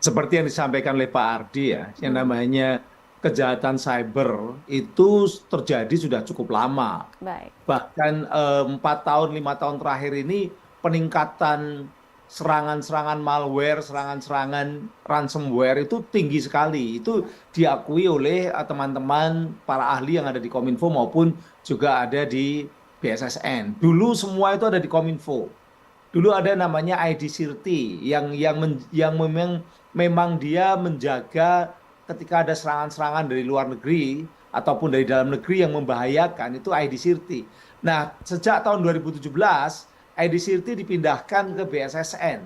Seperti yang disampaikan oleh Pak Ardi ya, yang Mhm. namanya kejahatan cyber itu terjadi sudah cukup lama. Baik. Bahkan 4 tahun, 5 tahun terakhir ini peningkatan serangan-serangan malware, serangan-serangan ransomware itu tinggi sekali. Itu diakui oleh teman-teman para ahli yang ada di Kominfo maupun juga ada di BSSN. Dulu semua itu ada di Kominfo. Dulu ada namanya ID Sirti yang memang dia menjaga ketika ada serangan-serangan dari luar negeri ataupun dari dalam negeri yang membahayakan itu ID Sirti. Nah, sejak tahun 2017 ID Sirti dipindahkan ke BSSN.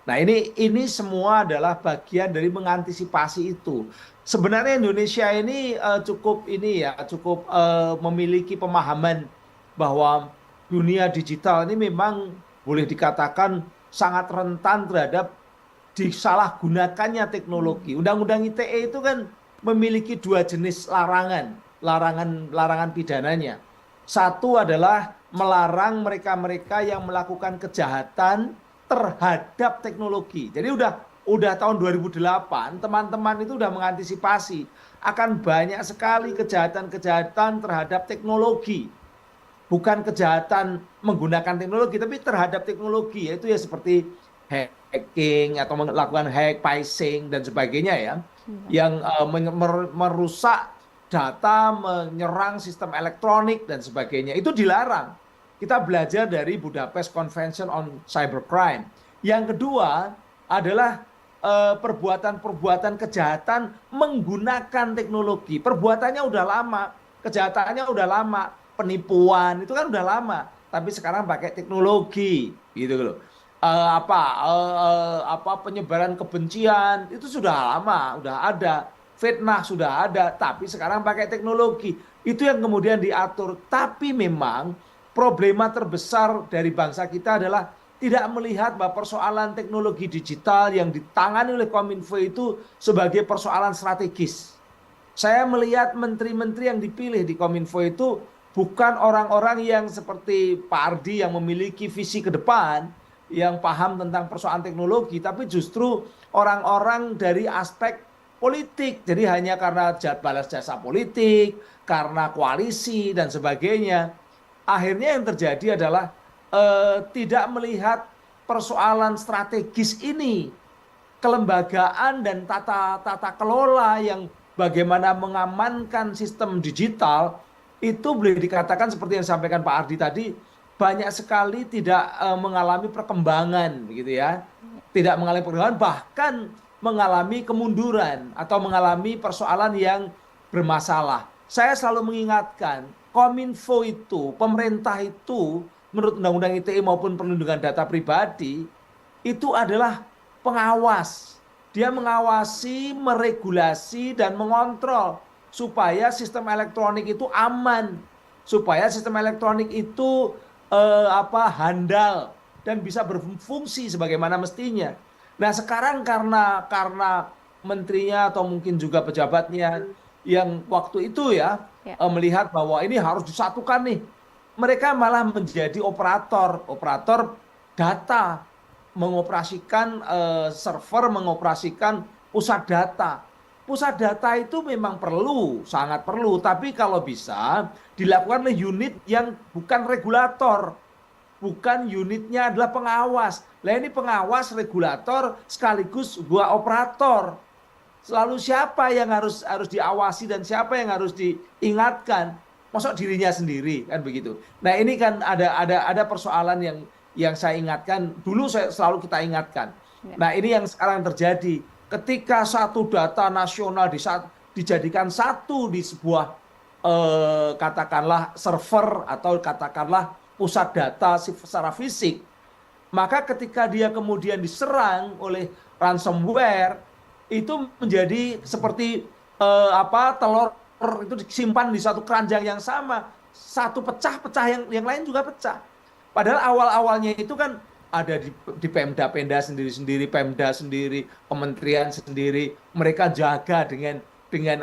Nah, ini semua adalah bagian dari mengantisipasi itu. Sebenarnya Indonesia ini cukup ini ya, cukup memiliki pemahaman bahwa dunia digital ini memang boleh dikatakan sangat rentan terhadap disalahgunakannya teknologi. Undang-Undang ITE itu kan memiliki dua jenis larangan pidananya. Satu adalah melarang mereka-mereka yang melakukan kejahatan terhadap teknologi. Jadi udah tahun 2008 teman-teman itu udah mengantisipasi akan banyak sekali kejahatan-kejahatan terhadap teknologi, bukan kejahatan menggunakan teknologi tapi terhadap teknologi, yaitu ya seperti hacking atau melakukan hack, phishing dan sebagainya ya, Baik. yang merusak data, menyerang sistem elektronik dan sebagainya. Itu dilarang. Kita belajar dari Budapest Convention on Cybercrime. Yang kedua adalah perbuatan-perbuatan kejahatan menggunakan teknologi. Perbuatannya udah lama, kejahatannya udah lama, penipuan itu kan udah lama, tapi sekarang pakai teknologi gitu loh. Apa penyebaran kebencian itu sudah lama, udah ada, fitnah sudah ada, tapi sekarang pakai teknologi. Itu yang kemudian diatur. Tapi memang problema terbesar dari bangsa kita adalah tidak melihat bahwa persoalan teknologi digital yang ditangani oleh Kominfo itu sebagai persoalan strategis. Saya melihat menteri-menteri yang dipilih di Kominfo itu bukan orang-orang yang seperti Pak Ardi yang memiliki visi ke depan, yang paham tentang persoalan teknologi, tapi justru orang-orang dari aspek politik. Jadi hanya karena balas jasa politik, karena koalisi dan sebagainya. Akhirnya yang terjadi adalah tidak melihat persoalan strategis ini, kelembagaan dan tata tata kelola yang bagaimana mengamankan sistem digital itu boleh dikatakan seperti yang disampaikan Pak Ardi tadi, banyak sekali tidak mengalami perkembangan begitu ya. Tidak mengalami perkembangan, bahkan mengalami kemunduran atau mengalami persoalan yang bermasalah. Saya selalu mengingatkan, Kominfo itu, pemerintah itu menurut Undang-Undang ITE maupun perlindungan data pribadi itu adalah pengawas. Dia mengawasi, meregulasi, dan mengontrol supaya sistem elektronik itu aman, supaya sistem elektronik itu handal dan bisa berfungsi sebagaimana mestinya. Nah sekarang karena menterinya atau mungkin juga pejabatnya yang waktu itu ya Ya. melihat bahwa ini harus disatukan nih, mereka malah menjadi operator data, mengoperasikan server, mengoperasikan pusat data. Pusat data itu memang perlu, sangat perlu, tapi kalau bisa dilakukan oleh unit yang bukan regulator, bukan unitnya adalah pengawas. Lah ini pengawas, regulator, sekaligus gua operator. Selalu siapa yang harus diawasi dan siapa yang harus diingatkan? Masuk dirinya sendiri kan begitu. Nah ini kan ada persoalan yang saya ingatkan dulu, saya selalu kita ingatkan. Ya. Nah ini yang sekarang terjadi ketika satu data nasional dijadikan satu di sebuah katakanlah server atau katakanlah pusat data secara fisik, maka ketika dia kemudian diserang oleh ransomware itu menjadi seperti telur itu disimpan di satu keranjang yang sama, satu pecah-pecah, yang lain juga pecah. Padahal awal-awalnya itu kan ada di Pemda sendiri-sendiri, Pemda sendiri, kementerian sendiri, mereka jaga dengan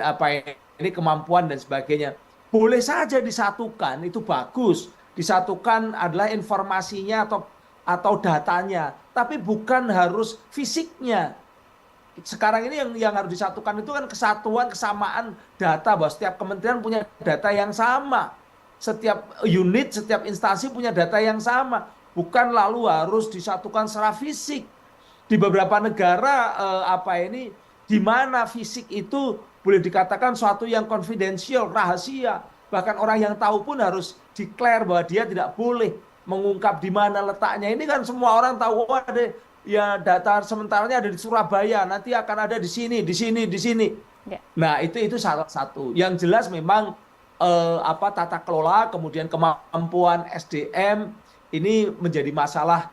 apa ini kemampuan dan sebagainya. Boleh saja disatukan, itu bagus. Disatukan adalah informasinya atau datanya, tapi bukan harus fisiknya sekarang ini yang harus disatukan itu kan kesatuan, kesamaan data, bahwa setiap kementerian punya data yang sama, setiap unit, setiap instansi punya data yang sama, bukan lalu harus disatukan secara fisik. Di beberapa negara di mana fisik itu boleh dikatakan suatu yang konfidensial, rahasia. Bahkan orang yang tahu pun harus declare bahwa dia tidak boleh mengungkap di mana letaknya. Ini kan semua orang tahu, oh ada ya data sementaranya ada di Surabaya, nanti akan ada di sini, di sini, di sini. Ya. Nah, itu salah satu. Yang jelas memang tata kelola, kemudian kemampuan SDM ini menjadi masalah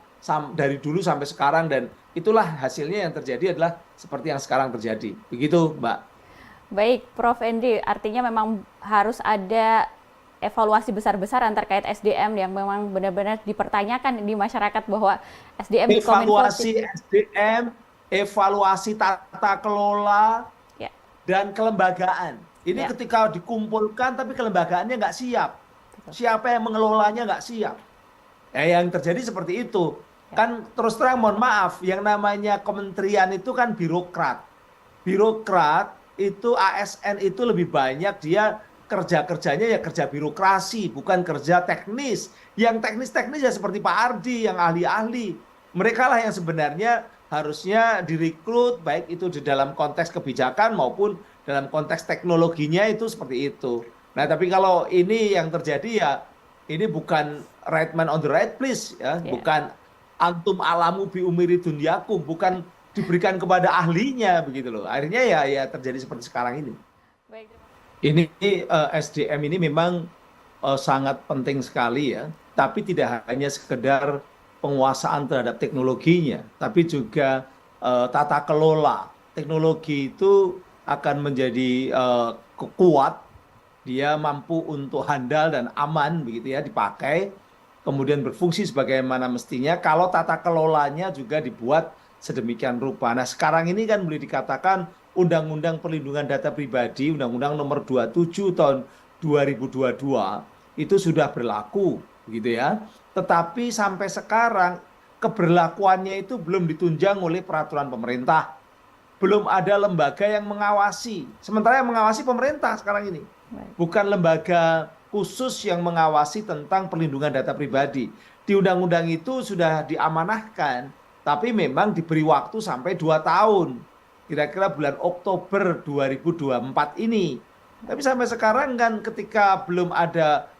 dari dulu sampai sekarang, dan itulah hasilnya yang terjadi adalah seperti yang sekarang terjadi. Begitu, Mbak. Baik, Prof. Hendy, artinya memang harus ada evaluasi besar-besaran terkait SDM yang memang benar-benar dipertanyakan di masyarakat, bahwa SDM di Kominfo Evaluasi SDM, evaluasi tata kelola, ya, dan kelembagaan. Ini ya, ketika dikumpulkan tapi kelembagaannya nggak siap. betul. Siapa yang mengelolanya nggak siap. Yang terjadi seperti itu. Ya, Kan terus terang mohon maaf, yang namanya kementerian itu kan birokrat. Birokrat itu ASN itu lebih banyak dia kerja-kerjanya ya kerja birokrasi, bukan kerja teknis. Yang teknis-teknis ya seperti Pak Ardi, yang ahli-ahli. Mereka lah yang sebenarnya harusnya direkrut, baik itu di dalam konteks kebijakan maupun dalam konteks teknologinya, itu seperti itu. Nah, tapi kalau ini yang terjadi ya, ini bukan right man on the right place, ya, ya. bukan antum alamu bi umiri dunyakum, bukan diberikan kepada ahlinya begitu loh. Akhirnya ya terjadi seperti sekarang ini. Baik. Ini SDM ini memang sangat penting sekali ya, tapi tidak hanya sekedar penguasaan terhadap teknologinya, tapi juga tata kelola. Teknologi itu akan menjadi kuat, dia mampu untuk handal dan aman begitu ya dipakai, kemudian berfungsi sebagaimana mestinya kalau tata kelolanya juga dibuat sedemikian rupa. Nah, sekarang ini kan boleh dikatakan Undang-Undang Perlindungan Data Pribadi, Undang-Undang Nomor 27 Tahun 2022 itu sudah berlaku, begitu ya. Tetapi sampai sekarang keberlakuannya itu belum ditunjang oleh peraturan pemerintah. Belum ada lembaga yang mengawasi. Sementara yang mengawasi pemerintah sekarang ini. Baik. Bukan lembaga khusus yang mengawasi tentang perlindungan data pribadi. Di undang-undang itu sudah diamanahkan, tapi memang diberi waktu sampai 2 tahun. Kira-kira bulan Oktober 2024 ini. Tapi sampai sekarang kan ketika belum ada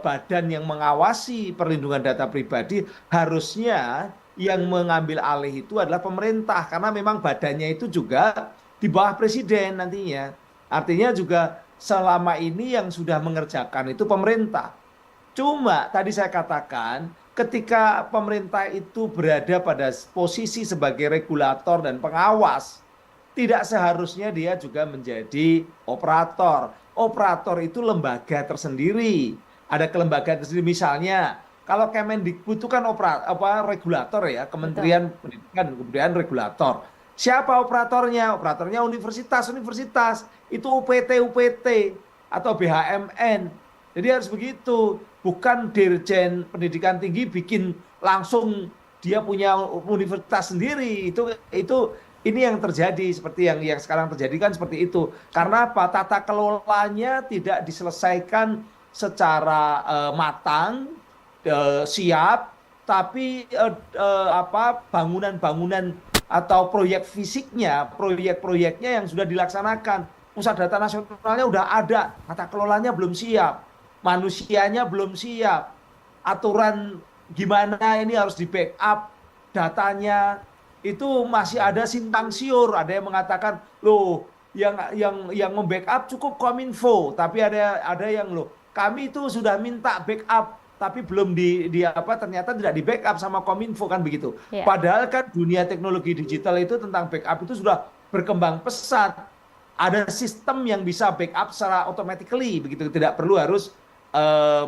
badan yang mengawasi perlindungan data pribadi, harusnya yang mengambil alih itu adalah pemerintah. Karena memang badannya itu juga di bawah presiden nantinya. Artinya juga selama ini yang sudah mengerjakan itu pemerintah. Cuma tadi saya katakan, ketika pemerintah itu berada pada posisi sebagai regulator dan pengawas, tidak seharusnya dia juga menjadi operator. Operator itu lembaga tersendiri. Ada kelembagaan tersendiri, misalnya kalau Kemendikbud itu kan regulator ya, Betul. Kementerian Pendidikan dan Kebudayaan regulator. Siapa operatornya? Operatornya universitas-universitas, itu UPT atau BHMN. Jadi harus begitu, bukan Dirjen Pendidikan Tinggi bikin langsung dia punya universitas sendiri. Itu ini yang terjadi, seperti yang sekarang terjadi kan seperti itu. Karena apa? Tata kelolanya tidak diselesaikan secara matang, siap, tapi bangunan-bangunan atau proyek fisiknya, proyek-proyeknya yang sudah dilaksanakan, pusat data nasionalnya udah ada, tata kelolanya belum siap, manusianya belum siap, aturan gimana ini harus di backup datanya itu masih ada simpang siur. Ada yang mengatakan loh, yang membackup cukup Kominfo, tapi ada yang loh, kami itu sudah minta backup tapi belum ternyata tidak di backup sama Kominfo, kan begitu. Ya. Padahal kan dunia teknologi digital itu tentang backup itu sudah berkembang pesat. Ada sistem yang bisa backup secara automatically begitu, tidak perlu harus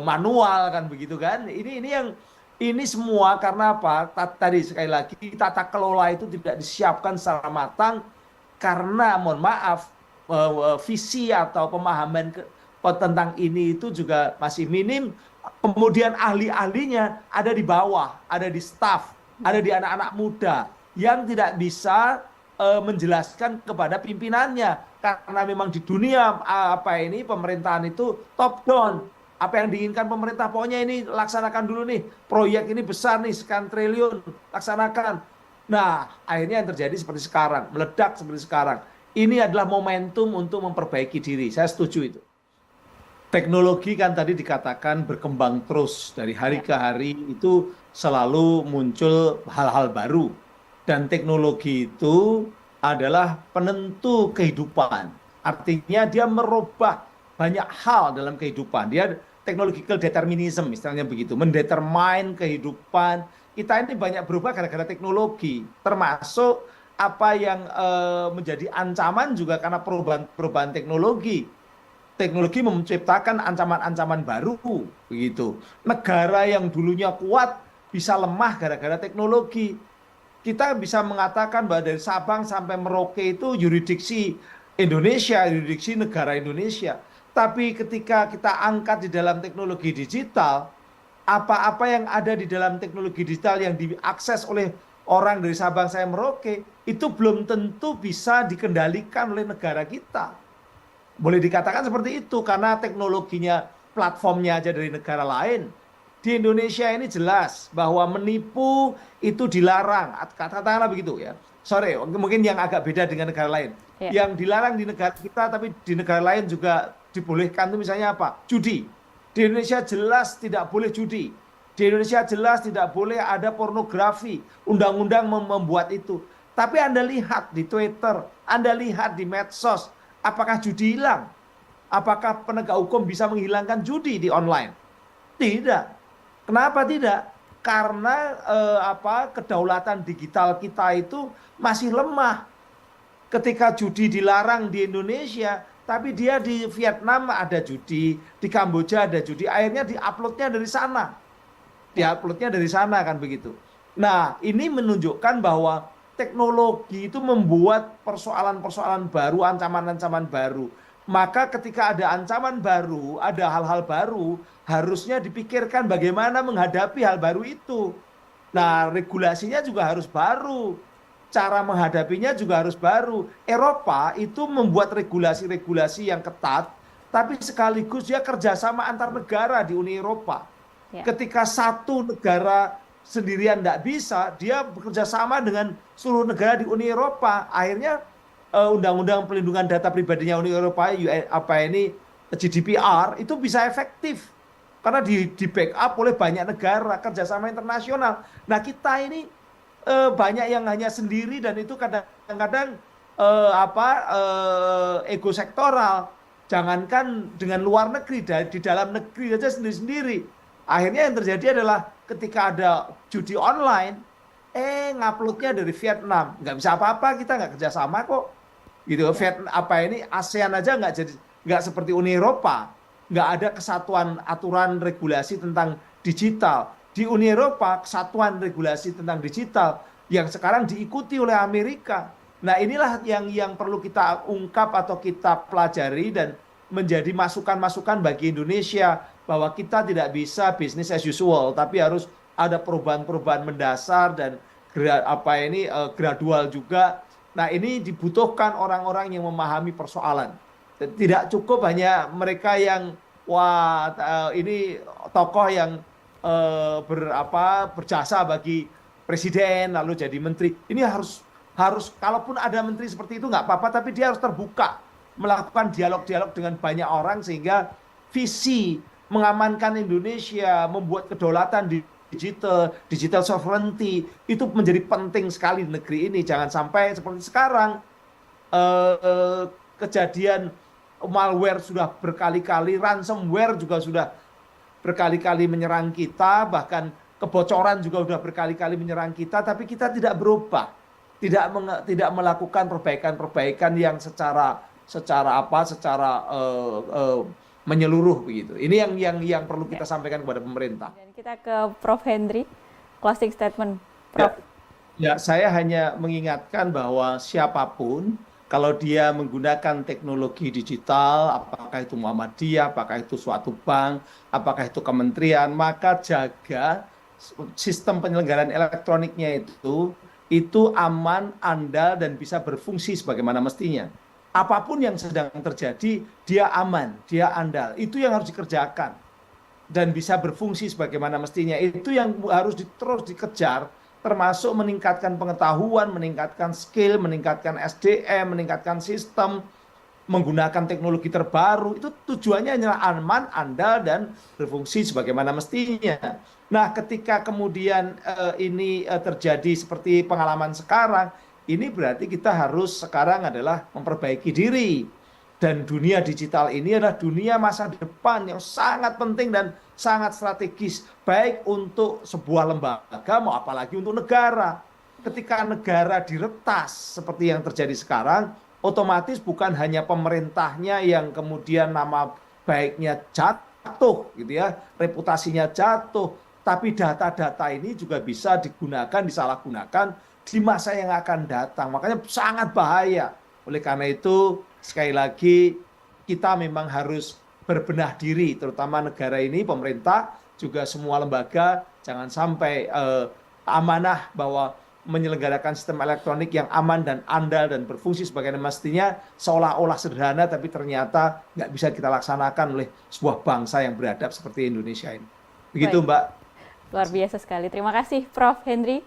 manual, kan begitu kan. Ini semua karena apa? Tadi sekali lagi tata kelola itu tidak disiapkan secara matang, karena mohon maaf visi atau pemahaman tentang ini itu juga masih minim. Kemudian ahli-ahlinya ada di bawah, ada di staff, ada di anak-anak muda yang tidak bisa menjelaskan kepada pimpinannya, karena memang di dunia pemerintahan itu top down, apa yang diinginkan pemerintah pokoknya ini laksanakan dulu nih, proyek ini besar nih sekian triliun laksanakan. Nah, akhirnya yang terjadi seperti sekarang, meledak seperti sekarang. Ini adalah momentum untuk memperbaiki diri. Saya setuju itu. Teknologi kan tadi dikatakan berkembang terus dari hari ke hari, itu selalu muncul hal-hal baru. Dan teknologi itu adalah penentu kehidupan. Artinya dia merubah banyak hal dalam kehidupan. Dia technological determinism, istilahnya begitu, mendetermine kehidupan. Kita ini banyak berubah gara-gara teknologi, termasuk apa yang menjadi ancaman juga karena perubahan teknologi. Teknologi menciptakan ancaman-ancaman baru, begitu. Negara yang dulunya kuat bisa lemah gara-gara teknologi. Kita bisa mengatakan bahwa dari Sabang sampai Merauke itu yurisdiksi Indonesia, yurisdiksi negara Indonesia. Tapi ketika kita angkat di dalam teknologi digital, apa-apa yang ada di dalam teknologi digital yang diakses oleh orang dari Sabang sampai Merauke, itu belum tentu bisa dikendalikan oleh negara kita. Boleh dikatakan seperti itu karena teknologinya, platformnya aja dari negara lain. Di Indonesia ini jelas bahwa menipu itu dilarang, katakanlah begitu ya. Sorry, mungkin yang agak beda dengan negara lain. Ya. Yang dilarang di negara kita tapi di negara lain juga dibolehkan itu misalnya apa? Judi. Di Indonesia jelas tidak boleh judi. Di Indonesia jelas tidak boleh ada pornografi. Undang-undang membuat itu. Tapi Anda lihat di Twitter, Anda lihat di medsos, apakah judi hilang? Apakah penegak hukum bisa menghilangkan judi di online? Tidak. Kenapa tidak? Karena kedaulatan digital kita itu masih lemah. Ketika judi dilarang di Indonesia, tapi dia di Vietnam ada judi, di Kamboja ada judi, akhirnya diuploadnya dari sana. Diuploadnya dari sana kan begitu. Nah, ini menunjukkan bahwa teknologi itu membuat persoalan-persoalan baru, ancaman-ancaman baru. Maka ketika ada ancaman baru, ada hal-hal baru, harusnya dipikirkan bagaimana menghadapi hal baru itu. Nah, regulasinya juga harus baru. Cara menghadapinya juga harus baru. Eropa itu membuat regulasi-regulasi yang ketat, tapi sekaligus dia kerjasama antar negara di Uni Eropa. Ya. Ketika satu negara sendirian tidak bisa, dia bekerja sama dengan seluruh negara di Uni Eropa. Akhirnya undang-undang pelindungan data pribadinya Uni Eropa, GDPR, itu bisa efektif. Karena di backup oleh banyak negara, kerjasama internasional. Nah, kita ini banyak yang hanya sendiri dan itu kadang-kadang ego sektoral. Jangankan dengan luar negeri, di dalam negeri saja sendiri-sendiri. Akhirnya yang terjadi adalah ketika ada judi online, nguploadnya dari Vietnam, nggak bisa apa-apa, kita nggak kerjasama kok, gitu. ASEAN aja nggak seperti Uni Eropa, nggak ada kesatuan aturan regulasi tentang digital. Di Uni Eropa kesatuan regulasi tentang digital yang sekarang diikuti oleh Amerika. Nah, inilah yang perlu kita ungkap atau kita pelajari dan menjadi masukan-masukan bagi Indonesia bahwa kita tidak bisa business as usual, tapi harus ada perubahan-perubahan mendasar dan gradual juga. Nah, ini dibutuhkan orang-orang yang memahami persoalan. Tidak cukup hanya mereka yang ini tokoh yang berjasa bagi presiden lalu jadi menteri. Ini harus kalaupun ada menteri seperti itu nggak apa-apa, tapi dia harus terbuka melakukan dialog-dialog dengan banyak orang sehingga visi mengamankan Indonesia, membuat kedaulatan di digital sovereignty itu menjadi penting sekali di negeri ini. Jangan sampai seperti sekarang kejadian malware sudah berkali-kali, ransomware juga sudah berkali-kali menyerang kita, bahkan kebocoran juga sudah berkali-kali menyerang kita, tapi kita tidak berubah, tidak melakukan perbaikan-perbaikan yang secara menyeluruh begitu. Ini yang perlu kita sampaikan kepada pemerintah. Dan kita ke Prof. Henry, closing statement, Prof. Ya, saya hanya mengingatkan bahwa siapapun kalau dia menggunakan teknologi digital, apakah itu Muhammadiyah, apakah itu suatu bank, apakah itu kementerian, maka jaga sistem penyelenggaraan elektroniknya itu itu aman, andal, dan bisa berfungsi sebagaimana mestinya. Apapun yang sedang terjadi, dia aman, dia andal. Itu yang harus dikerjakan dan bisa berfungsi sebagaimana mestinya. Itu yang harus terus dikejar, termasuk meningkatkan pengetahuan, meningkatkan skill, meningkatkan SDM, meningkatkan sistem, menggunakan teknologi terbaru. Itu tujuannya hanyalah aman, andal, dan berfungsi sebagaimana mestinya. Nah, ketika kemudian ini terjadi seperti pengalaman sekarang, ini berarti kita harus sekarang adalah memperbaiki diri. Dan dunia digital ini adalah dunia masa depan yang sangat penting dan sangat strategis, baik untuk sebuah lembaga, mau apalagi untuk negara. Ketika negara diretas seperti yang terjadi sekarang, otomatis bukan hanya pemerintahnya yang kemudian nama baiknya jatuh, gitu ya, reputasinya jatuh, tapi data-data ini juga bisa digunakan, disalahgunakan di masa yang akan datang. Makanya sangat bahaya. Oleh karena itu, sekali lagi, kita memang harus berbenah diri, terutama negara ini, pemerintah, juga semua lembaga, jangan sampai amanah bahwa menyelenggarakan sistem elektronik yang aman dan andal dan berfungsi sebagaimana mestinya seolah-olah sederhana tapi ternyata nggak bisa kita laksanakan oleh sebuah bangsa yang beradab seperti Indonesia ini. Begitu, Baik, Mbak. luar biasa sekali. Terima kasih Prof. Henry.